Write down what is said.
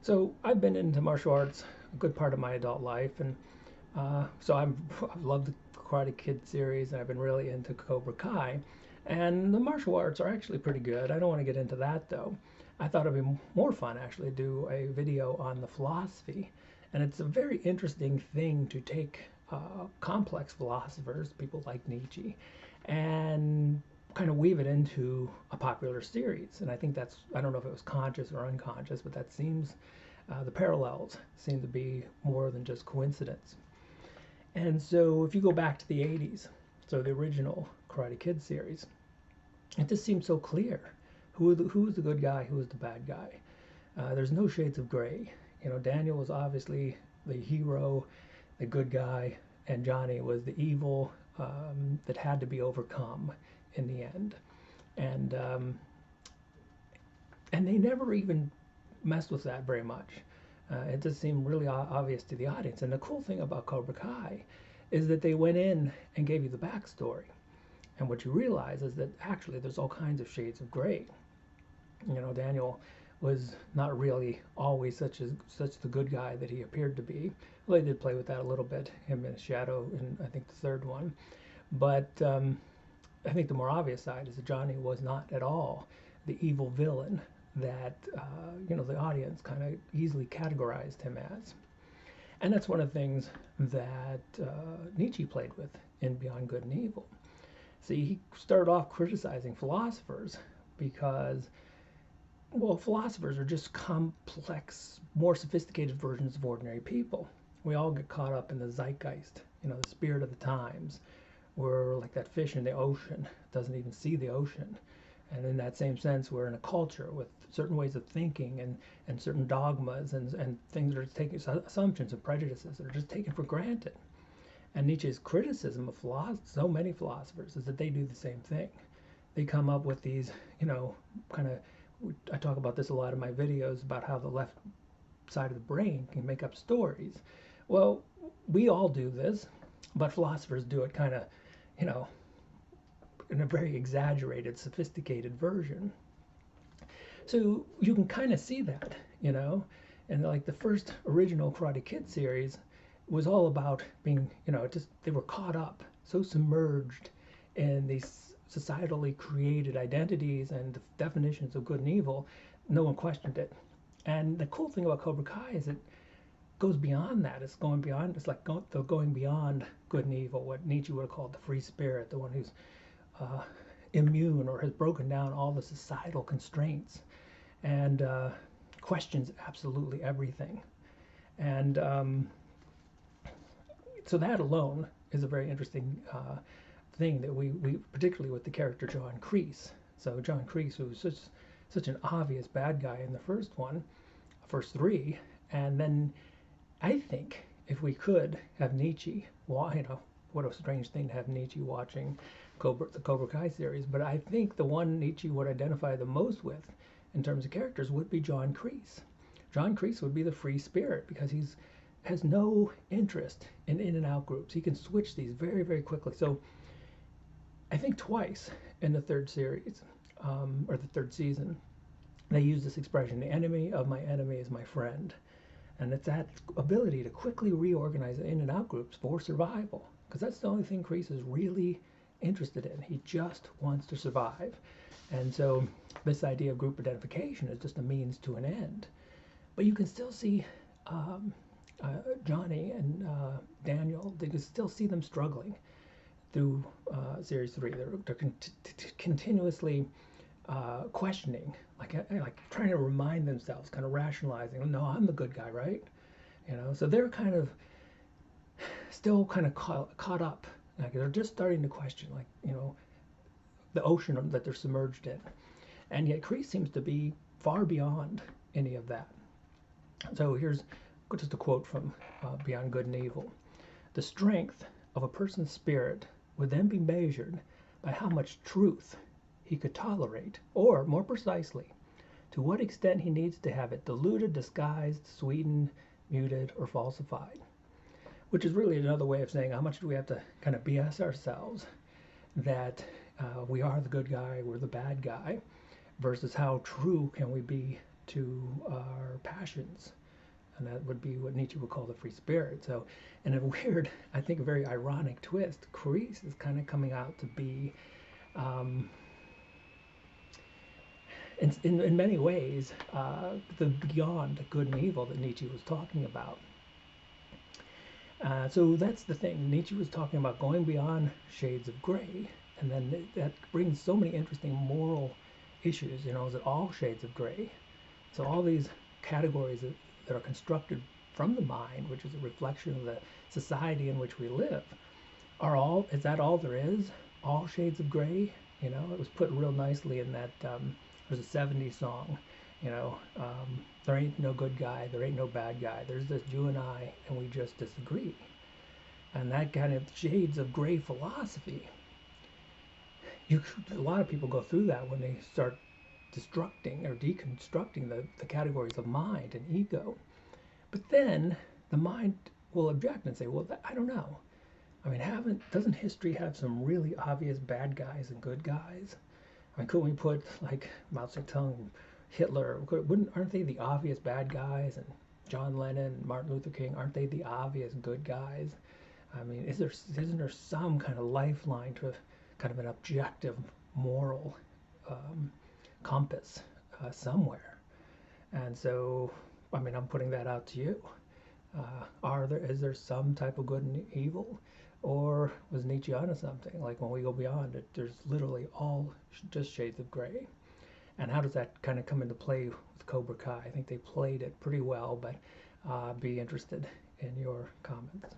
So I've been into martial arts a good part of my adult life, and I've loved the Karate Kid series, and I've been really into Cobra Kai. And the martial arts are actually pretty good. I don't want to get into that though. I thought it'd be more fun actually to do a video on the philosophy, and it's a very interesting thing to take complex philosophers, people like Nietzsche, and kind of weave it into a popular series. And I think I don't know if it was conscious or unconscious, but that seems the parallels seem to be more than just coincidence. And so if you go back to the 80s, so the original Karate Kid series, it just seems so clear who was the good guy, who was the bad guy. There's no shades of gray. Daniel was obviously the hero, the good guy, and Johnny was the evil that had to be overcome in the end. And and they never even messed with that very much. It just seemed really obvious to the audience. And the cool thing about Cobra Kai is that they went in and gave you the backstory. And what you realize is that actually there's all kinds of shades of gray. Daniel was not really always such the good guy that he appeared to be. Well, they did play with that a little bit, him in his shadow in I think the third one. But I think the more obvious side is that Johnny was not at all the evil villain that the audience kind of easily categorized him as. And that's one of the things that Nietzsche played with in Beyond Good and Evil. See, he started off criticizing philosophers because, well, philosophers are just complex, more sophisticated versions of ordinary people. We all get caught up in the zeitgeist, the spirit of the times. We're like that fish in the ocean, doesn't even see the ocean. And in that same sense, we're in a culture with certain ways of thinking and certain dogmas and things that are taken, assumptions and prejudices that are just taken for granted. And Nietzsche's criticism of so many philosophers is that they do the same thing. They come up with these, kind of, I talk about this a lot in my videos about how the left side of the brain can make up stories. Well, we all do this, but philosophers do it kind of, in a very exaggerated, sophisticated version. So you can kind of see that, and like the first original Karate Kid series was all about being, just they were caught up, so submerged in these societally created identities and definitions of good and evil, no one questioned it. And the cool thing about Cobra Kai is it goes beyond that. It's going beyond. It's like going beyond good and evil, what Nietzsche would have called the free spirit, the one who's immune or has broken down all the societal constraints and questions absolutely everything. And so that alone is a very interesting thing that we particularly with the character John Kreese. So John Kreese, who was such an obvious bad guy in the first three, and then I think if we could have Nietzsche, well, what a strange thing to have Nietzsche watching the Cobra Kai series, but I think the one Nietzsche would identify the most with in terms of characters would be John Kreese. John Kreese would be the free spirit because has no interest in and out groups. He can switch these very, very quickly. So I think twice in the third series, or the third season, they use this expression, the enemy of my enemy is my friend. And it's that ability to quickly reorganize in and out groups for survival. Because that's the only thing Kreese is really interested in. He just wants to survive. And so this idea of group identification is just a means to an end. But you can still see Johnny and Daniel, they can still see them struggling through series 3. They're continuously questioning, like trying to remind themselves, kind of rationalizing, no, I'm the good guy, right? So they're kind of still kind of caught up. Like they're just starting to question, like, the ocean that they're submerged in. And yet Kreese seems to be far beyond any of that. So here's just a quote from Beyond Good and Evil. The strength of a person's spirit would then be measured by how much truth he could tolerate, or more precisely, to what extent he needs to have it diluted, disguised, sweetened, muted, or falsified. Which is really another way of saying how much do we have to kind of BS ourselves that we are the good guy, we're the bad guy, versus how true can we be to our passions. And that would be what Nietzsche would call the free spirit. So, in a weird, I think a very ironic twist, Kreese is kind of coming out to be, um, in many ways, the beyond good and evil that Nietzsche was talking about. So that's the thing. Nietzsche was talking about going beyond shades of gray, and then that brings so many interesting moral issues. Is it all shades of gray? So all these categories that are constructed from the mind, which is a reflection of the society in which we live, is that all there is? All shades of gray? It was put real nicely in that there's a '70s song, there ain't no good guy, there ain't no bad guy. There's just you and I, and we just disagree. And that kind of shades of gray philosophy, a lot of people go through that when they start destructing or deconstructing the categories of mind and ego. But then the mind will object and say, well, I don't know. I mean, doesn't history have some really obvious bad guys and good guys? I mean, couldn't we put like Mao Zedong, Hitler? Aren't they the obvious bad guys? And John Lennon, Martin Luther King, aren't they the obvious good guys? I mean, isn't there some kind of lifeline to kind of an objective moral compass somewhere? And so, I mean, I'm putting that out to you. Is there some type of good and evil, or was Nietzsche onto something? Like when we go beyond it, there's literally all just shades of gray. And how does that kind of come into play with Cobra Kai? I think they played it pretty well, but be interested in your comments.